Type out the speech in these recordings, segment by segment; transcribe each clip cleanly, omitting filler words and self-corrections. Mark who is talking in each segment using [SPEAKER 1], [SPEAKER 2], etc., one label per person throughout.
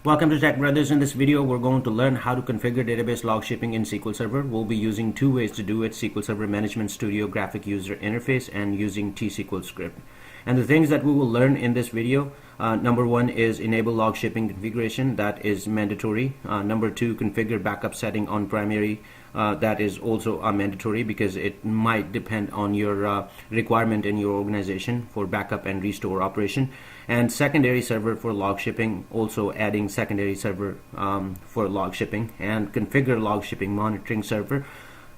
[SPEAKER 1] Welcome to Tech Brothers. In this video, we're going to learn how to configure database log shipping in SQL Server. We'll be using two ways to do it: SQL Server Management Studio graphic user interface and using T-SQL script. And the things that we will learn in this video, number one is enable log shipping configuration. That is mandatory. Number two, configure backup setting on primary. That is also mandatory because it might depend on your requirement in your organization for backup and restore operation. And secondary server for log shipping, also adding secondary server for log shipping, and configure log shipping monitoring server,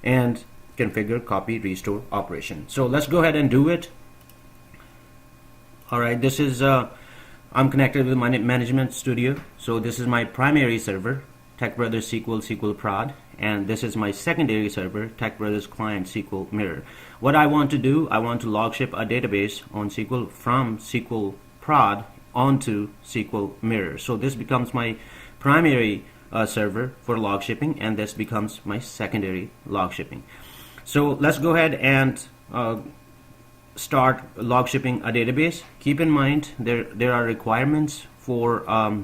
[SPEAKER 1] and configure copy restore operation. So let's go ahead and do it. Alright, this is I'm connected with my management studio. So this is my primary server, Tech Brothers SQL Prod, and this is my secondary server, Tech Brothers Client SQL Mirror. What I want to do, I want to log ship a database on SQL from SQL Prod onto SQL Mirror. So this becomes my primary server for log shipping, and this becomes my secondary log shipping. So let's go ahead and start log shipping a database. Keep in mind there are requirements for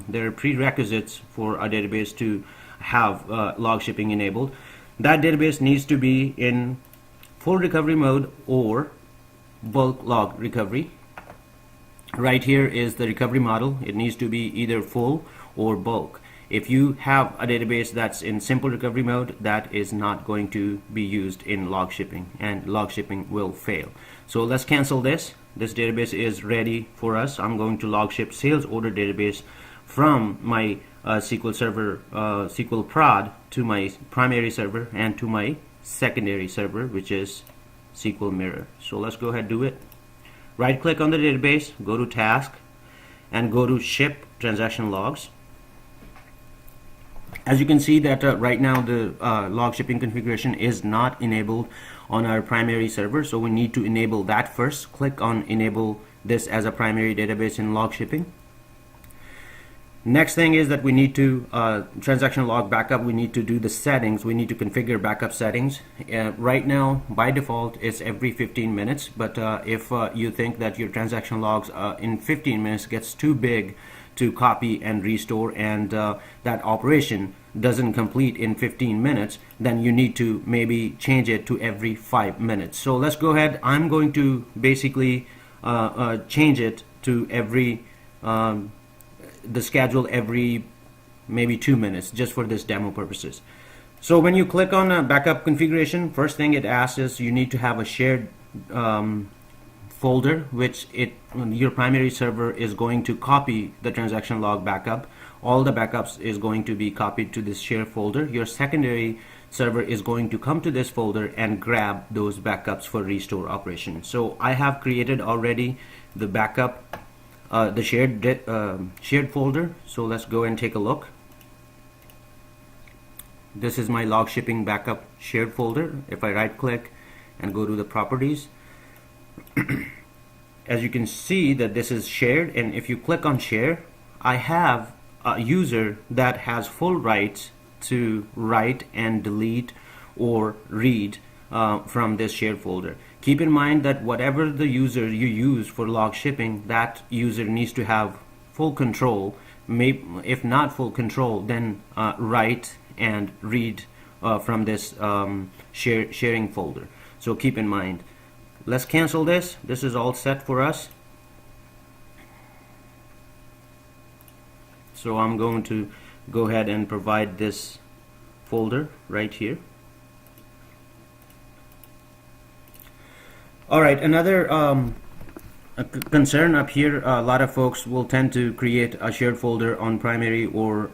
[SPEAKER 1] there are prerequisites for a database to have log shipping enabled. That database needs to be in full recovery mode or bulk log recovery. Right here is the recovery model. It needs to be either full or bulk. If you have a database that's in simple recovery mode, that is not going to be used in log shipping, and log shipping will fail. So let's cancel this. This database is ready for us. I'm going to log ship sales order database from my SQL server, SQL Prod, to my primary server and to my secondary server, which is SQL Mirror. So let's go ahead and do it. Right click on the database, go to task, and go to ship transaction logs. As you can see that right now the log shipping configuration is not enabled on our primary server, so we need to enable that first. Click on enable this as a primary database in log shipping. Next thing is that we need to transaction log backup. We need to do the settings. We need to configure backup settings. Right now by default it's every 15 minutes, but if you think that your transaction logs in 15 minutes gets too big to copy and restore, and that operation doesn't complete in 15 minutes, then you need to maybe change it to every 5 minutes. So let's go ahead. I'm going to basically change it to every the schedule every maybe 2 minutes, just for this demo purposes. So when you click on backup configuration, first thing it asks is you need to have a shared folder, which your primary server is going to copy the transaction log backup. All the backups is going to be copied to this share folder. Your secondary server is going to come to this folder and grab those backups for restore operation. So I have created already the backup, the shared folder. So let's go and take a look. This is my log shipping backup shared folder. If I right click and go to the properties, as you can see that this is shared, and if you click on share, I have a user that has full rights to write and delete or read from this shared folder. Keep in mind that whatever the user you use for log shipping, that user needs to have full control. If not full control, then write and read from this sharing folder. So keep in mind. Let's cancel this. This is all set for us. So I'm going to go ahead and provide this folder right here. Alright, another concern up here, a lot of folks will tend to create a shared folder on primary or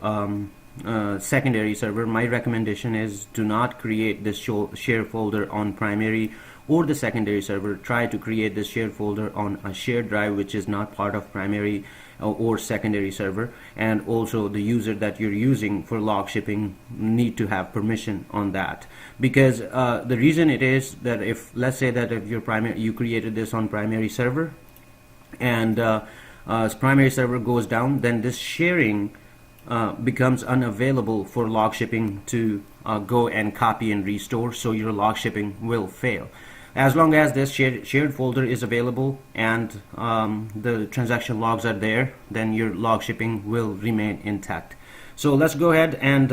[SPEAKER 1] secondary server. My recommendation is do not create this share folder on primary or the secondary server. Try to create this shared folder on a shared drive which is not part of primary or secondary server, and also the user that you're using for log shipping need to have permission on that, because the reason it is that if, let's say that if you created this on primary server and primary server goes down, then this sharing becomes unavailable for log shipping to go and copy and restore, so your log shipping will fail. As long as this shared folder is available and the transaction logs are there, then your log shipping will remain intact. So let's go ahead and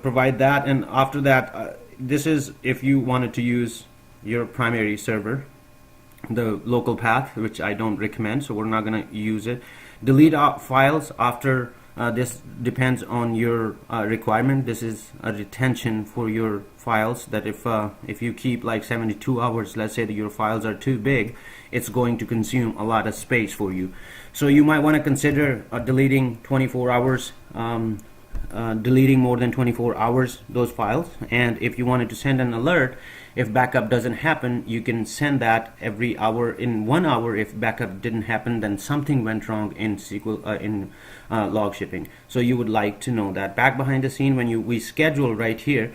[SPEAKER 1] provide that, and after that this is if you wanted to use your primary server, the local path, which I don't recommend, so we're not going to use it. Delete files after this depends on your requirement. This is a retention for your files, that if you keep like 72 hours, let's say that your files are too big, it's going to consume a lot of space for you. So you might want to consider deleting 24 hours, deleting more than 24 hours those files. And if you wanted to send an alert if backup doesn't happen, you can send that every hour. In 1 hour, if backup didn't happen, then something went wrong in SQL in log shipping. So you would like to know that. Back behind the scene, when we schedule right here,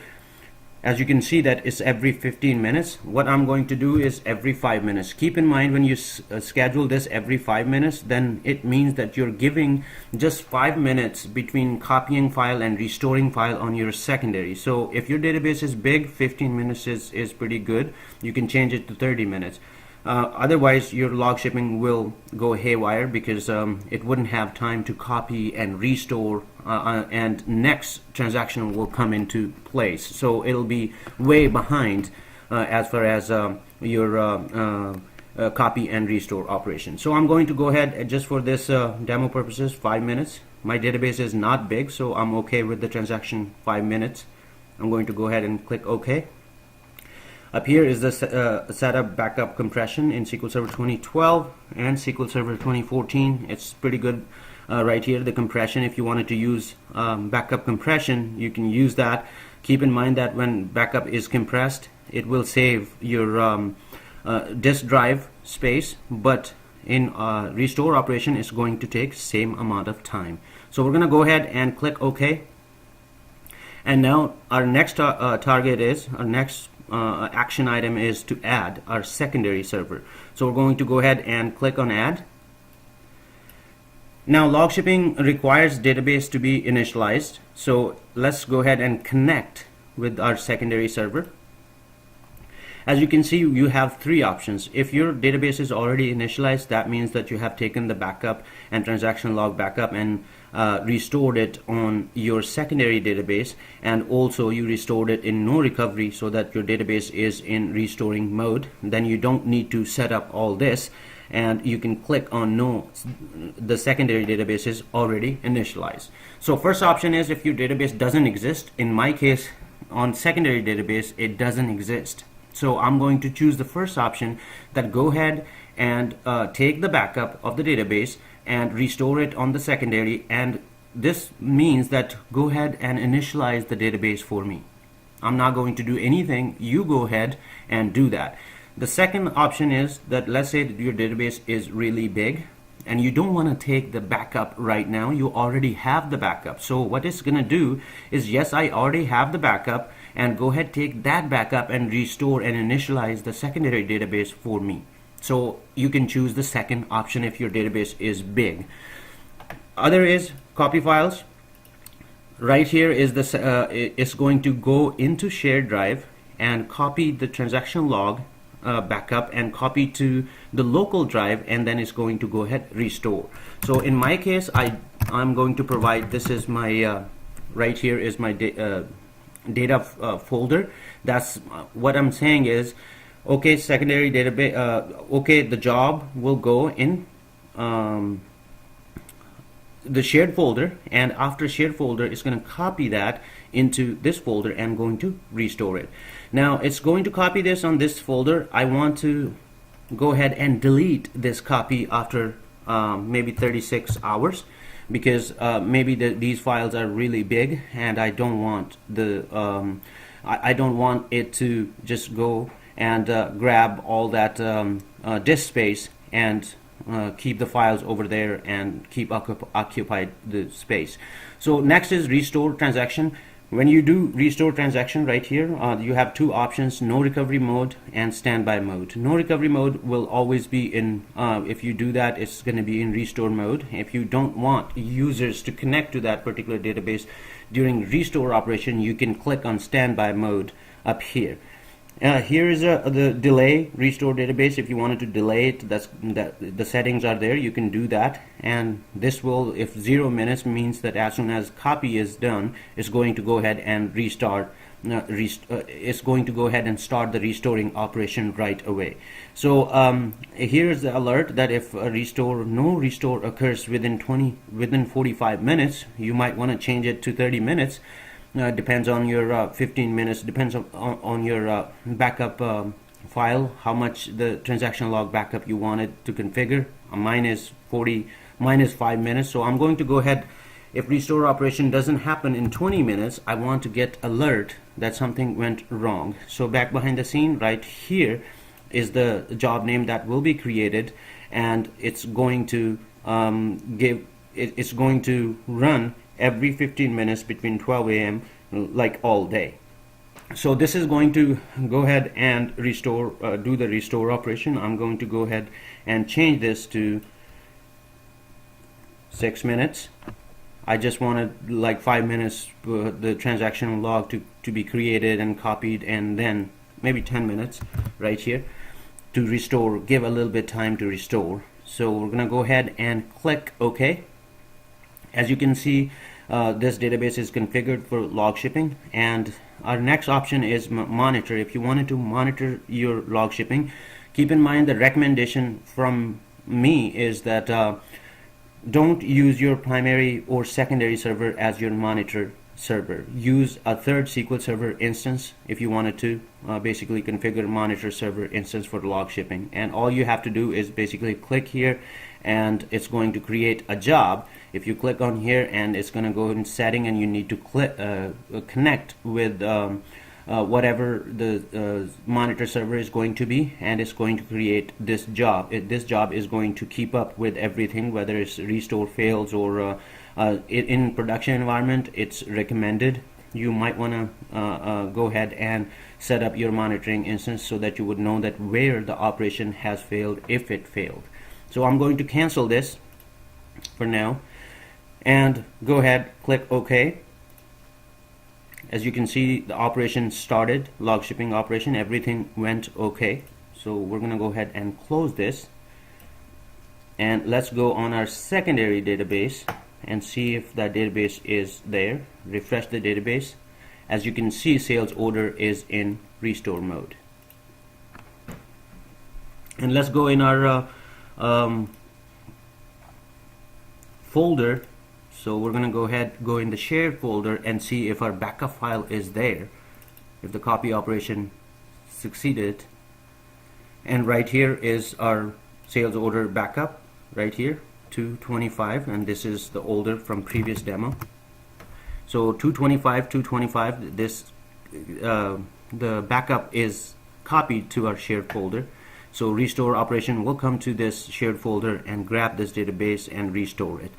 [SPEAKER 1] as you can see that it's every 15 minutes. What I'm going to do is every 5 minutes. Keep in mind, when you schedule this every 5 minutes, then it means that you're giving just 5 minutes between copying file and restoring file on your secondary. So if your database is big, 15 minutes is pretty good. You can change it to 30 minutes. Otherwise your log shipping will go haywire, because it wouldn't have time to copy and restore, and next transaction will come into place, so it'll be way behind as far as your copy and restore operation. So I'm going to go ahead, just for this demo purposes, 5 minutes. My database is not big, so I'm okay with the transaction 5 minutes. I'm going to go ahead and click OK. Up here is the setup backup compression in SQL Server 2012 and SQL Server 2014. It's pretty good right here, the compression. If you wanted to use backup compression, you can use that. Keep in mind that when backup is compressed, it will save your disk drive space, but in restore operation it's going to take same amount of time. So we're going to go ahead and click OK. And now our next target is, our next action item is to add our secondary server. So we're going to go ahead and click on add. Now log shipping requires database to be initialized, so let's go ahead and connect with our secondary server. As you can see, you have three options. If your database is already initialized, that means that you have taken the backup and transaction log backup and restored it on your secondary database, and also you restored it in no recovery so that your database is in restoring mode. Then you don't need to set up all this, and you can click on no, the secondary database is already initialized. So first option is if your database doesn't exist. In my case, on secondary database, it doesn't exist. So I'm going to choose the first option, that go ahead and take the backup of the database and restore it on the secondary, and this means that go ahead and initialize the database for me. I'm not going to do anything, you go ahead and do that. The second option is that, let's say that your database is really big and you don't want to take the backup right now, you already have the backup. So what it's going to do is, yes, I already have the backup, and go ahead, take that backup and restore and initialize the secondary database for me. So you can choose the second option if your database is big. Other is copy files. Right here is the it's going to go into shared drive and copy the transaction log backup and copy to the local drive, and then it's going to go ahead restore. So in my case, I'm going to provide, this is my right here is my data folder. That's what I'm saying is, okay, secondary database, okay, the job will go in the shared folder, and after shared folder it's going to copy that into this folder and going to restore it. Now it's going to copy this on this folder. I want to go ahead and delete this copy after maybe 36 hours, because maybe these files are really big and I don't want the I don't want it to just go and grab all that disk space and keep the files over there and keep occupied the space. So next is restore transaction. When you do restore transaction right here, you have two options: no recovery mode and standby mode. No recovery mode will always be in, if you do that, it's going to be in restore mode. If you don't want users to connect to that particular database during restore operation, you can click on standby mode up here. Here is the delay restore database. If you wanted to delay it, the settings are there. You can do that, and this will, if 0 minutes means that as soon as copy is done, it's going to go ahead and restart. It's going to go ahead and start the restoring operation right away. So here is the alert that if a no restore occurs within 45 minutes, you might want to change it to 30 minutes. Depends on your 15 minutes, depends on your backup file, how much the transaction log backup you wanted to configure. Mine is 5 minutes, so I'm going to go ahead. If restore operation doesn't happen in 20 minutes, I want to get alert that something went wrong. So back behind the scene right here is the job name that will be created, and it's going to it's going to run every 15 minutes between 12 a.m. like all day. So this is going to go ahead and restore, do the restore operation. I'm going to go ahead and change this to 6 minutes. I just wanted like 5 minutes the transaction log to be created and copied, and then maybe 10 minutes right here to restore, give a little bit time to restore. So we're gonna go ahead and click OK. As you can see, this database is configured for log shipping, and our next option is monitor. If you wanted to monitor your log shipping, keep in mind the recommendation from me is that don't use your primary or secondary server as your monitor server. Use a third SQL Server instance if you wanted to basically configure monitor server instance for log shipping. And all you have to do is basically click here, and it's going to create a job. If you click on here, and it's going to go in setting, and you need to click connect with whatever the monitor server is going to be, and it's going to create this job. This job is going to keep up with everything, whether it's restore fails or in production environment. It's recommended you might want to go ahead and set up your monitoring instance so that you would know that where the operation has failed, if it failed. So I'm going to cancel this for now and go ahead, click OK. As you can see, the operation started, log shipping operation, everything went okay. So we're going to go ahead and close this, and let's go on our secondary database and see if that database is there. Refresh the database. As you can see, sales order is in restore mode. And let's go in our folder. So we're going to go ahead, go in the shared folder and see if our backup file is there, if the copy operation succeeded. And right here is our sales order backup right here, 225, and this is the older from previous demo. So 225, this the backup is copied to our shared folder. So restore operation will come to this shared folder and grab this database and restore it.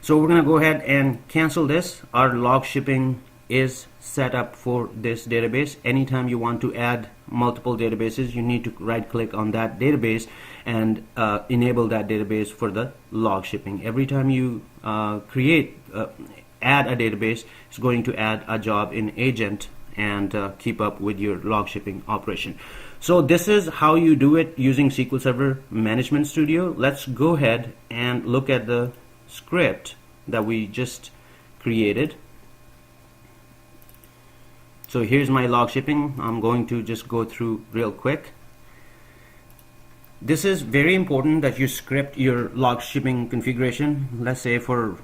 [SPEAKER 1] So we're going to go ahead and cancel this. Our log shipping is set up for this database. Anytime you want to add multiple databases, you need to right click on that database and enable that database for the log shipping. Every time you add a database, it's going to add a job in agent and keep up with your log shipping operation. So this is how you do it using SQL Server Management Studio. Let's go ahead and look at the script that we just created. So here's my log shipping. I'm going to just go through real quick. This is very important that you script your log shipping configuration. Let's say for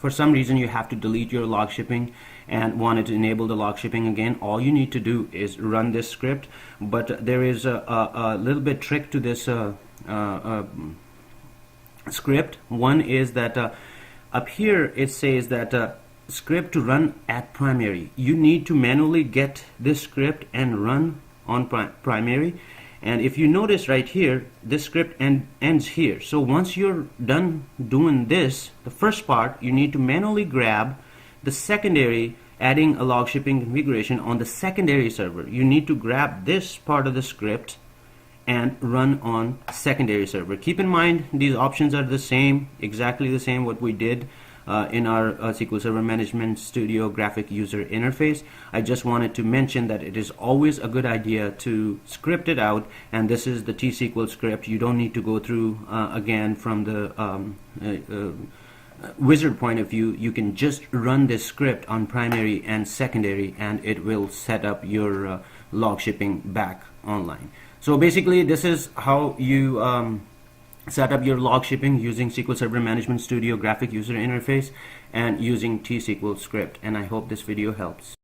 [SPEAKER 1] some reason you have to delete your log shipping and wanted to enable the log shipping again. All you need to do is run this script, but there is a little bit trick to this script. One is that up here it says that script to run at primary. You need to manually get this script and run on primary. And if you notice right here, this script ends here. So once you're done doing this, the first part, you need to manually grab the secondary, adding a log shipping configuration on the secondary server. You need to grab this part of the script and run on secondary server. Keep in mind these options are the same, exactly the same what we did in our SQL Server Management Studio graphic user interface. I just wanted to mention that it is always a good idea to script it out, and this is the T-SQL script. You don't need to go through again from the wizard point of view. You can just run this script on primary and secondary, and it will set up your log shipping back online. So basically, this is how you set up your log shipping using SQL Server Management Studio graphic user interface and using T-SQL script. And I hope this video helps.